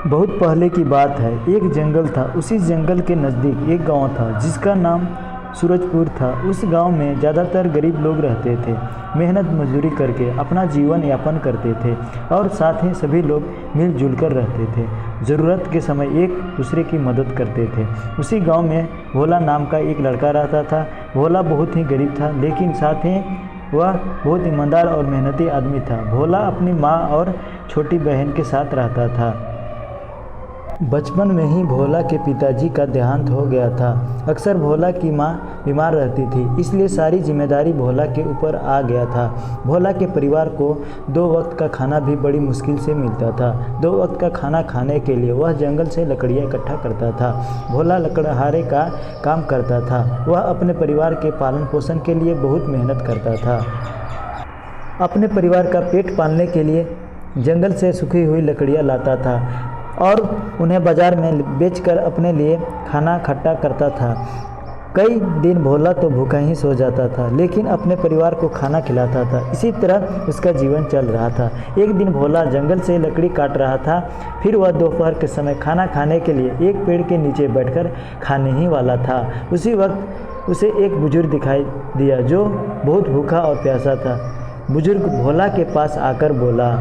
बहुत पहले की बात है। एक जंगल था। उसी जंगल के नज़दीक एक गांव था जिसका नाम सूरजपुर था। उस गांव में ज़्यादातर गरीब लोग रहते थे। मेहनत मजदूरी करके अपना जीवन यापन करते थे और साथ ही सभी लोग मिलजुल कर रहते थे। ज़रूरत के समय एक दूसरे की मदद करते थे। उसी गांव में भोला नाम का एक लड़का रहता था। भोला बहुत ही गरीब था, लेकिन साथ ही वह बहुत ईमानदार और मेहनती आदमी था। भोला अपनी माँ और छोटी बहन के साथ रहता था। बचपन में ही भोला के पिताजी का देहांत हो गया था। अक्सर भोला की माँ बीमार रहती थी, इसलिए सारी जिम्मेदारी भोला के ऊपर आ गया था। भोला के परिवार को 2 वक्त का खाना भी बड़ी मुश्किल से मिलता था। 2 वक्त का खाना खाने के लिए वह जंगल से लकड़ियाँ इकट्ठा करता था। भोला लकड़हारे का काम करता था। वह अपने परिवार के पालन पोषण के लिए बहुत मेहनत करता था। अपने परिवार का पेट पालने के लिए जंगल से सूखी हुई लकड़ियाँ लाता था और उन्हें बाज़ार में बेचकर अपने लिए खाना इकट्ठा करता था। कई दिन भोला तो भूखा ही सो जाता था, लेकिन अपने परिवार को खाना खिलाता था। इसी तरह उसका जीवन चल रहा था। एक दिन भोला जंगल से लकड़ी काट रहा था। फिर वह दोपहर के समय खाना खाने के लिए एक पेड़ के नीचे बैठकर खाने ही वाला था। उसी वक्त उसे एक बुजुर्ग दिखाई दिया जो बहुत भूखा और प्यासा था। बुजुर्ग भोला के पास आकर बोला,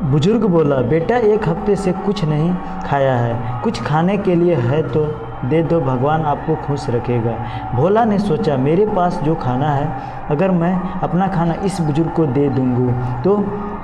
बुजुर्ग बोला, बेटा 1 हफ्ते से कुछ नहीं खाया है, कुछ खाने के लिए है तो दे दो, भगवान आपको खुश रखेगा। भोला ने सोचा, मेरे पास जो खाना है, अगर मैं अपना खाना इस बुजुर्ग को दे दूंगा तो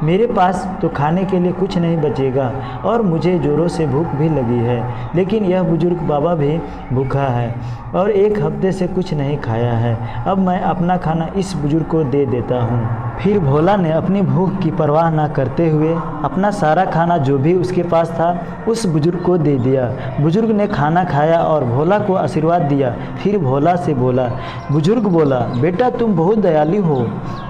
मेरे पास तो खाने के लिए कुछ नहीं बचेगा और मुझे ज़ोरों से भूख भी लगी है। लेकिन यह बुजुर्ग बाबा भी भूखा है और 1 हफ्ते से कुछ नहीं खाया है। अब मैं अपना खाना इस बुजुर्ग को दे देता हूँ। फिर भोला ने अपनी भूख की परवाह न करते हुए अपना सारा खाना जो भी उसके पास था उस बुजुर्ग को दे दिया। बुजुर्ग ने खाना खाया और भोला को आशीर्वाद दिया। फिर भोला से बोला, बुजुर्ग बोला, बेटा तुम बहुत दयालु हो,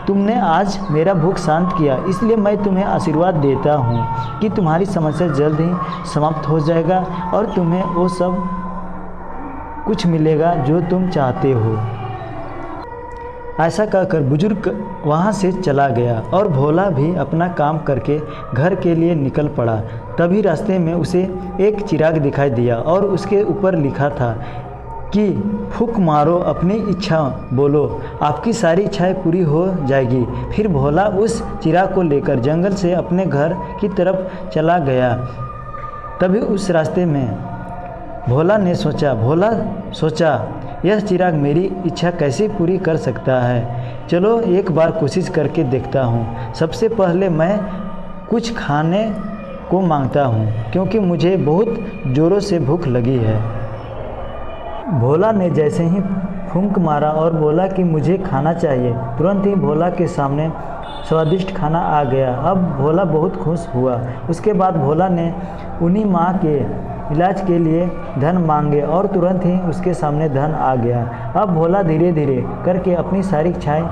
तुमने आज मेरा भूख शांत किया, इसलिए मैं तुम्हें आशीर्वाद देता हूँ कि तुम्हारी समस्या जल्द ही समाप्त हो जाएगा और तुम्हें वो सब कुछ मिलेगा जो तुम चाहते हो। ऐसा कहकर बुजुर्ग वहाँ से चला गया और भोला भी अपना काम करके घर के लिए निकल पड़ा। तभी रास्ते में उसे एक चिराग दिखाई दिया और उसके ऊपर लिखा था कि फूंक मारो, अपनी इच्छा बोलो, आपकी सारी इच्छाएं पूरी हो जाएगी। फिर भोला उस चिराग को लेकर जंगल से अपने घर की तरफ चला गया। तभी उस रास्ते में भोला सोचा, यह चिराग मेरी इच्छा कैसे पूरी कर सकता है। चलो एक बार कोशिश करके देखता हूँ। सबसे पहले मैं कुछ खाने को मांगता हूँ क्योंकि मुझे बहुत ज़ोरों से भूख लगी है। भोला ने जैसे ही फूंक मारा और बोला कि मुझे खाना चाहिए, तुरंत ही भोला के सामने स्वादिष्ट खाना आ गया। अब भोला बहुत खुश हुआ। उसके बाद भोला ने उन्हीं माँ के इलाज के लिए धन मांगे और तुरंत ही उसके सामने धन आ गया। अब भोला धीरे धीरे करके अपनी सारी इच्छाएं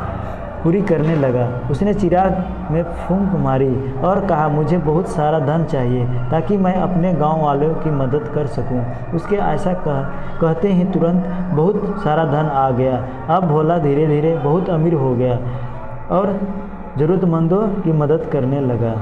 पूरी करने लगा। उसने चिराग में फूंक मारी और कहा, मुझे बहुत सारा धन चाहिए ताकि मैं अपने गांव वालों की मदद कर सकूं। उसके ऐसा कहते ही तुरंत बहुत सारा धन आ गया। अब भोला धीरे धीरे बहुत अमीर हो गया और ज़रूरतमंदों की मदद करने लगा।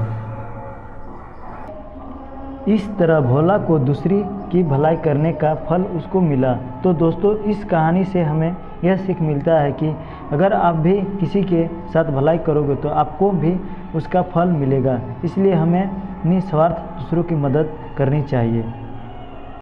इस तरह भोला को दूसरी की भलाई करने का फल उसको मिला। तो दोस्तों, इस कहानी से हमें यह सीख मिलता है कि अगर आप भी किसी के साथ भलाई करोगे तो आपको भी उसका फल मिलेगा। इसलिए हमें निस्वार्थ दूसरों की मदद करनी चाहिए।